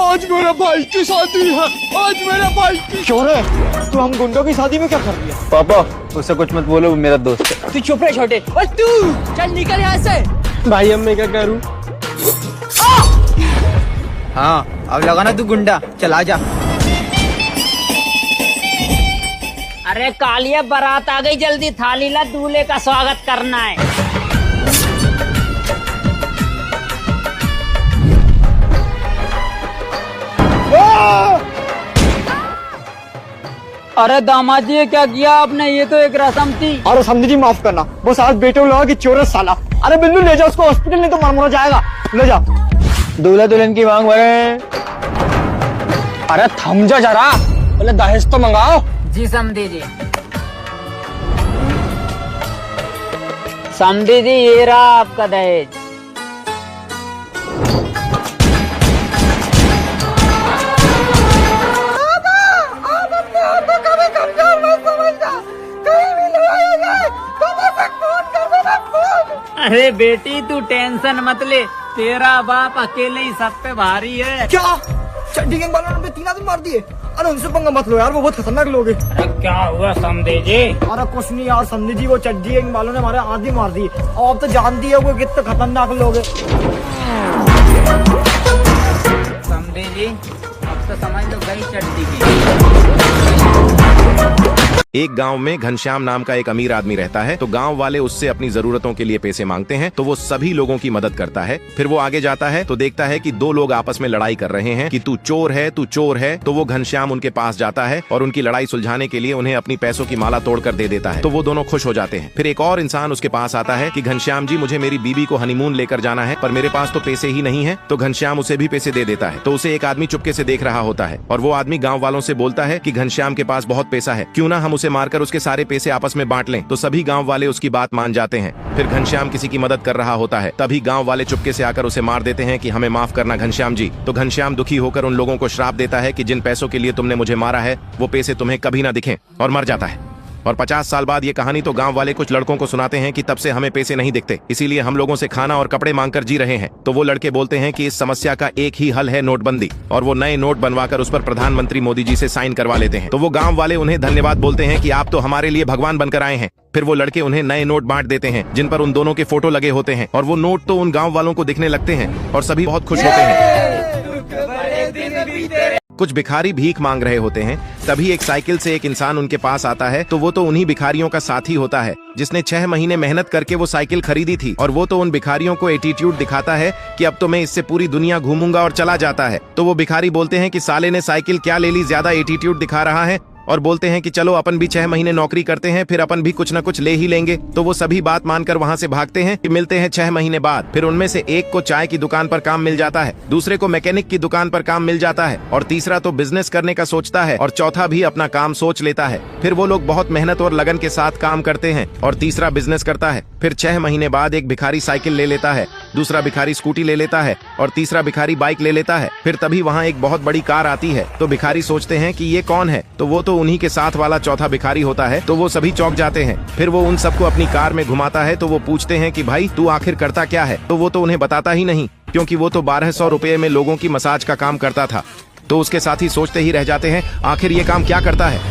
आज मेरे भाई की शादी है, आज मेरे भाई की। चोर है तू, हम गुंडों की शादी में क्या कर रही है? पापा उससे कुछ मत बोलो, वो मेरा दोस्त है। तू चुप रहे छोटे। और तू चल निकल यहाँ से। भाई अब मैं क्या करूं? हाँ अब लगा ना तू गुंडा, चल आ जा। अरे कालिया बारात आ गई, जल्दी थाली ला, दूल्हे का स्वागत करना है। अरे दामाद जी, क्या किया आपने? ये तो एक रस्म थी। अरे समझी जी माफ करना, बस आज बेटे को लगा कि चोर है साला। अरे बिल्लू ले जा उसको हॉस्पिटल, नहीं तो मर मुरा जाएगा। ले जा। दूल्हा दुल्हन की मांग भरे। अरे थम जा जरा, पहले दहेज तो मंगाओ। जी समझी जी। समझी जी, ये रहा आपका दहेज। अरे बेटी तू टेंशन मत ले, तेरा बाप अकेले ही सब पे भारी है। क्या चड्डी गैंग वालों ने 3 आदमी मार दिए? अरे उनसे पंगा मत लो यार, वो बहुत खतरनाक लोग हैं। अरे क्या हुआ समझे जी? अरे कुछ नहीं यार समझी जी, वो चड्डी गैंग वालों ने हमारे आदमी मार दिए। और अब तो जानती है वो कितने खतरनाक लोग हैं। समझे जी, अब तो समझ लो गई चड्डी की। एक गांव में घनश्याम नाम का एक अमीर आदमी रहता है। तो गांव वाले उससे अपनी जरूरतों के लिए पैसे मांगते हैं, तो वो सभी लोगों की मदद करता है। फिर वो आगे जाता है तो देखता है कि 2 लोग आपस में लड़ाई कर रहे हैं कि तू चोर है, तू चोर है। तो वो घनश्याम उनके पास जाता है और उनकी लड़ाई सुलझाने के लिए उन्हें अपनी पैसों की माला तोड़कर दे देता है। तो वो दोनों खुश हो जाते हैं। फिर एक और इंसान उसके पास आता है कि घनश्याम जी, मुझे मेरी बीबी को हनीमून लेकर जाना है, पर मेरे पास तो पैसे ही नहीं है। तो घनश्याम उसे भी पैसे दे देता है। तो उसे एक आदमी चुपके से देख रहा होता है और वो आदमी गाँव वालों से बोलता है कि घनश्याम के पास बहुत पैसा है, क्यों ना हम उसे मारकर उसके सारे पैसे आपस में बांट लें। तो सभी गांव वाले उसकी बात मान जाते हैं। फिर घनश्याम किसी की मदद कर रहा होता है, तभी गांव वाले चुपके से आकर उसे मार देते हैं कि हमें माफ करना घनश्याम जी। तो घनश्याम दुखी होकर उन लोगों को श्राप देता है कि जिन पैसों के लिए तुमने मुझे मारा है, वो पैसे तुम्हें कभी ना दिखें, और मर जाता है। और 50 साल बाद ये कहानी तो गांव वाले कुछ लड़कों को सुनाते हैं कि तब से हमें पैसे नहीं दिखते, इसीलिए हम लोगों से खाना और कपड़े मांगकर जी रहे हैं। तो वो लड़के बोलते हैं कि इस समस्या का एक ही हल है, नोटबंदी। और वो नए नोट बनवाकर उस पर प्रधानमंत्री मोदी जी से साइन करवा लेते हैं। तो वो गांव वाले उन्हें धन्यवाद बोलते हैं कि आप तो हमारे लिए भगवान बनकर आए हैं। फिर वो लड़के उन्हें नए नोट बांट देते हैं जिन पर उन दोनों के फोटो लगे होते हैं, और वो नोट तो उन गाँव वालों को दिखने लगते हैं और सभी बहुत खुश होते हैं। कुछ भिखारी भीख मांग रहे होते हैं, तभी एक साइकिल से एक इंसान उनके पास आता है। तो वो तो उन्हीं भिखारियों का साथी होता है जिसने 6 महीने मेहनत करके वो साइकिल खरीदी थी। और वो तो उन भिखारियों को एटीट्यूड दिखाता है कि अब तो मैं इससे पूरी दुनिया घूमूंगा, और चला जाता है। तो वो भिखारी बोलते हैं कि साले ने साइकिल क्या ले ली, ज्यादा एटीट्यूड दिखा रहा है, और बोलते हैं कि चलो अपन भी 6 महीने नौकरी करते हैं, फिर अपन भी कुछ न कुछ ले ही लेंगे। तो वो सभी बात मानकर वहाँ से भागते हैं कि मिलते हैं 6 महीने बाद। फिर उनमें से एक को चाय की दुकान पर काम मिल जाता है, दूसरे को मैकेनिक की दुकान पर काम मिल जाता है, और तीसरा तो बिजनेस करने का सोचता है, और चौथा भी अपना काम सोच लेता है। फिर वो लोग बहुत मेहनत और लगन के साथ काम करते हैं, और तीसरा बिजनेस करता है। फिर 6 महीने बाद एक भिखारी साइकिल ले लेता है, दूसरा भिखारी स्कूटी ले लेता है, और तीसरा भिखारी बाइक ले लेता है। फिर तभी वहाँ एक बहुत बड़ी कार आती है। तो भिखारी सोचते हैं कि ये कौन है, तो वो तो उन्हीं के साथ वाला चौथा भिखारी होता है। तो वो सभी चौंक जाते हैं। फिर वो उन सबको अपनी कार में घुमाता है। तो वो पूछते हैं कि भाई तू आखिर करता क्या है? तो वो तो उन्हें बताता ही नहीं, क्योंकि वो तो 1200 रुपए में लोगों की मसाज का काम करता था। तो उसके साथी सोचते ही रह जाते हैं आखिर ये काम क्या करता है।